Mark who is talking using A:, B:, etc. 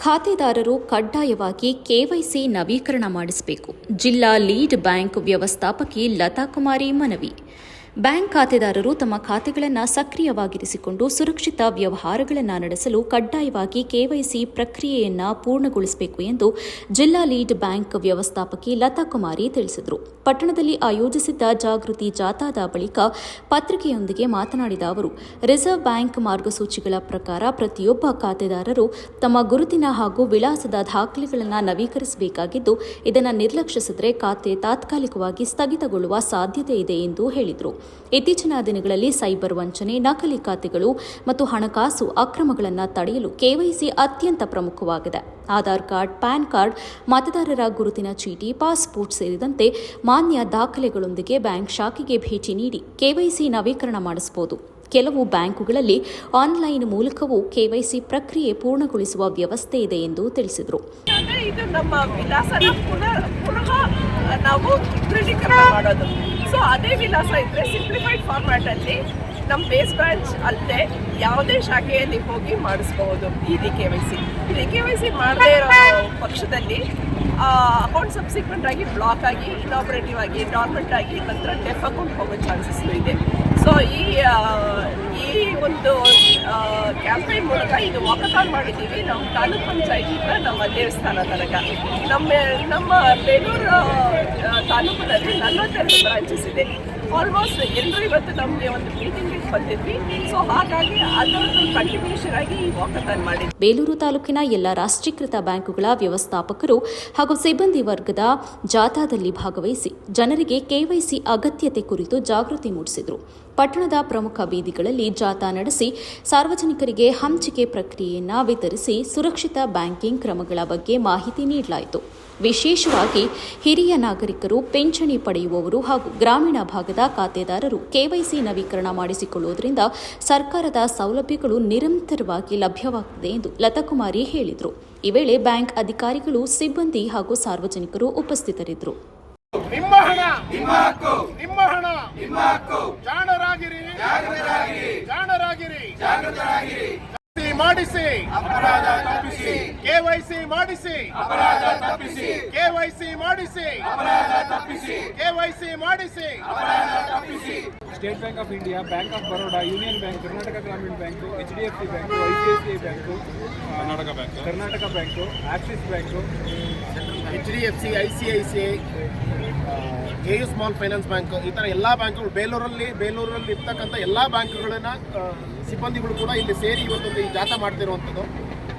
A: ಖಾತೆದಾರರು ಕಡ್ಡಾಯವಾಗಿ ಕೆವೈಸಿ ನವೀಕರಣ ಮಾಡಿಸಬೇಕು. ಜಿಲ್ಲಾ ಲೀಡ್ ಬ್ಯಾಂಕ್ ವ್ಯವಸ್ಥಾಪಕಿ ಲತಾ ಕುಮಾರಿ ಮನವಿ. ಬ್ಯಾಂಕ್ ಖಾತೆದಾರರು ತಮ್ಮ ಖಾತೆಗಳನ್ನು ಸಕ್ರಿಯವಾಗಿರಿಸಿಕೊಂಡು ಸುರಕ್ಷಿತ ವ್ಯವಹಾರಗಳನ್ನು ನಡೆಸಲು ಕಡ್ಡಾಯವಾಗಿ ಕೆವೈಸಿ ಪ್ರಕ್ರಿಯೆಯನ್ನು ಪೂರ್ಣಗೊಳಿಸಬೇಕು ಎಂದು ಜಿಲ್ಲಾ ಲೀಡ್ ಬ್ಯಾಂಕ್ ವ್ಯವಸ್ಥಾಪಕಿ ಲತಾ ಕುಮಾರಿ ತಿಳಿಸಿದರು. ಪಟ್ಟಣದಲ್ಲಿ ಆಯೋಜಿಸಿದ್ದ ಜಾಗೃತಿ ಜಾಥಾದ ಬಳಿಕ ಪತ್ರಿಕೆಯೊಂದಿಗೆ ಮಾತನಾಡಿದ ಅವರು, ರಿಸರ್ವ್ ಬ್ಯಾಂಕ್ ಮಾರ್ಗಸೂಚಿಗಳ ಪ್ರಕಾರ ಪ್ರತಿಯೊಬ್ಬ ಖಾತೆದಾರರು ತಮ್ಮ ಗುರುತಿನ ಹಾಗೂ ವಿಳಾಸದ ದಾಖಲೆಗಳನ್ನು ನವೀಕರಿಸಬೇಕಾಗಿದ್ದು, ಇದನ್ನು ನಿರ್ಲಕ್ಷಿಸಿದರೆ ಖಾತೆ ತಾತ್ಕಾಲಿಕವಾಗಿ ಸ್ಥಗಿತಗೊಳ್ಳುವ ಸಾಧ್ಯತೆ ಇದೆ ಎಂದು ಹೇಳಿದರು. ಇತ್ತೀಚಿನ ದಿನಗಳಲ್ಲಿ ಸೈಬರ್ ವಂಚನೆ, ನಕಲಿ ಖಾತೆಗಳು ಮತ್ತು ಹಣಕಾಸು ಅಕ್ರಮಗಳನ್ನು ತಡೆಯಲು ಕೆವೈಸಿ ಅತ್ಯಂತ ಪ್ರಮುಖವಾಗಿದೆ. ಆಧಾರ್ ಕಾರ್ಡ್, ಪ್ಯಾನ್ ಕಾರ್ಡ್, ಮತದಾರರ ಗುರುತಿನ ಚೀಟಿ, ಪಾಸ್ಪೋರ್ಟ್ ಸೇರಿದಂತೆ ಮಾನ್ಯ ದಾಖಲೆಗಳೊಂದಿಗೆ ಬ್ಯಾಂಕ್ ಶಾಖೆಗೆ ಭೇಟಿ ನೀಡಿ ಕೆವೈಸಿ ನವೀಕರಣ ಮಾಡಿಸಬಹುದು. ಕೆಲವು ಬ್ಯಾಂಕುಗಳಲ್ಲಿ ಆನ್ಲೈನ್ ಮೂಲಕವೂ ಕೆವೈಸಿ ಪ್ರಕ್ರಿಯೆ ಪೂರ್ಣಗೊಳಿಸುವ ವ್ಯವಸ್ಥೆ ಇದೆ ಎಂದು ತಿಳಿಸಿದರು.
B: ಇದು ನಮ್ಮ ವಿಳಾಸನ ಪುನಃ ನಾವು ದೃಢೀಕರಣ ಮಾಡೋದು. ಸೊ ಅದೇ ವಿಳಾಸ ಇದ್ರೆ ಸಿಂಪ್ಲಿಫೈಡ್ ಫಾರ್ಮ್ಯಾಟ್ ಅಲ್ಲಿ ನಮ್ಮ ಬೇಸ್ ಬ್ರಾಂಚ್ ಅಲ್ಲದೆ ಯಾವುದೇ ಶಾಖೆಯಲ್ಲಿ ಹೋಗಿ ಮಾಡಿಸ್ಬಹುದು. ಈ ಕೆವೈಸಿ ಮಾಡದೇ ಇರೋ ಪಕ್ಷದಲ್ಲಿ ಅಕೌಂಟ್ ಸಬ್ಸಿಕ್ವೆಂಟ್ ಆಗಿ ಬ್ಲಾಕ್ ಆಗಿ, ಇನಾಪರೇಟಿವ್ ಆಗಿ, ಡಾರ್ಮೆಂಟ್ ಆಗಿ, ನಂತರ ಡೆಫ್ ಅಕೌಂಟ್ ಹೋಗೋ ಚಾನ್ಸಸ್ ಇದೆ. ಸೊ ಈ ಒಂದು ಕ್ಯಾಂಪೇನ್ ಮೂಲಕ ಇದು ವಾಕಥಾನ್ ಮಾಡಿದ್ದೀವಿ. ನಮ್ಮ ತಾಲೂಕ್ ಪಂಚಾಯತಿಂದ ನಮ್ಮ ದೇವಸ್ಥಾನ ತನಕ ನಮ್ಮ ಬೇಲೂರು ತಾಲೂಕಿನಲ್ಲಿ 42 ಬ್ರಾಂಚಸ್ ಇದೆ. ಆಲ್ಮೋಸ್ಟ್ ಎಲ್ಲರೂ ಇವತ್ತು ನಮಗೆ ಒಂದು ಮೀಟಿಂಗ್ ಬಂದಿದ್ವಿ. ಸೊ ಹಾಗಾಗಿ ಅದೊಂದು ಕಂಟಿನ್ಯೂಷನ್ ಆಗಿ ಈ ವಾಕಥಾನ್ ಮಾಡಿದ್ವಿ.
A: ಬೇಲೂರು ತಾಲೂಕಿನ ಎಲ್ಲ ರಾಷ್ಟ್ರೀಕೃತ ಬ್ಯಾಂಕುಗಳ ವ್ಯವಸ್ಥಾಪಕರು ಹಾಗೂ ಸಿಬ್ಬಂದಿ ವರ್ಗದ ಜಾಥಾದಲ್ಲಿ ಭಾಗವಹಿಸಿ ಜನರಿಗೆ ಕೆವೈಸಿ ಅಗತ್ಯತೆ ಕುರಿತು ಜಾಗೃತಿ ಮೂಡಿಸಿದರು. ಪಟ್ಟಣದ ಪ್ರಮುಖ ಬೀದಿಗಳಲ್ಲಿ ಜಾಥಾ ನಡೆಸಿ ಸಾರ್ವಜನಿಕರಿಗೆ ಹಂಚಿಕೆ ಪ್ರಕ್ರಿಯೆಯನ್ನು ವಿತರಿಸಿ ಸುರಕ್ಷಿತ ಬ್ಯಾಂಕಿಂಗ್ ಕ್ರಮಗಳ ಬಗ್ಗೆ ಮಾಹಿತಿ ನೀಡಲಾಯಿತು. ವಿಶೇಷವಾಗಿ ಹಿರಿಯ ನಾಗರಿಕರು, ಪಿಂಚಣಿ ಪಡೆಯುವವರು ಹಾಗೂ ಗ್ರಾಮೀಣ ಭಾಗದ ಖಾತೆದಾರರು ಕೆವೈಸಿ ನವೀಕರಣ ಮಾಡಿಸಿಕೊಳ್ಳುವುದರಿಂದ ಸರ್ಕಾರದ ಸೌಲಭ್ಯಗಳು ನಿರಂತರವಾಗಿ ಲಭ್ಯವಾಗುತ್ತದೆ ಎಂದು ಲತಾಕುಮಾರಿ ಹೇಳಿದರು. ಈ ವೇಳೆ ಬ್ಯಾಂಕ್ ಅಧಿಕಾರಿಗಳು, ಸಿಬ್ಬಂದಿ ಹಾಗೂ ಸಾರ್ವಜನಿಕರು ಉಪಸ್ಥಿತರಿದ್ದರು.
C: ನಿಮ್ಮ ಹಣ ನಿಮ್ಮ ಹಕ್ಕು, ನಿಮ್ಮ ಹಣ ನಿಮ್ಮ ಹಕ್ಕು. ಜಾಣರಾಗಿರಿ, ಜಾಣರಾಗಿರಿ, ಜಾಗೃತರಾಗಿರಿ. ಮಾಡಿಸಿ, ಅಪರಾಧ ತಪ್ಪಿಸಿ. ಕೆವೈಸಿ ಮಾಡಿಸಿ, ಅಪರಾಧ ತಪ್ಪಿಸಿ. ಕೆವೈಸಿ ಮಾಡಿಸಿ, ಅಪರಾಧ ತಪ್ಪಿಸಿ. ಕೆವೈಸಿ ಮಾಡಿಸಿ, ಅಪರಾಧ ತಪ್ಪಿಸಿ.
D: State bank of India, bank of Baroda, union bank, Karnataka Gramin bank, HDFC bank, ICICI bank, Karnataka bank, axis bank,
C: HDFC, ICICI, AU small finance bank, ಈ ಥರ ಎಲ್ಲ ಬ್ಯಾಂಕ್ಗಳು ಬೇಲೂರಲ್ಲಿ ಇರ್ತಕ್ಕಂಥ ಎಲ್ಲ ಬ್ಯಾಂಕ್ಗಳನ್ನ ಸಿಬ್ಬಂದಿಗಳು ಕೂಡ ಇಲ್ಲಿ ಸೇರಿ ಇವತ್ತೊಂದು ಈ ಜಾಥಾ ಮಾಡ್ತಿರುವಂಥದ್ದು.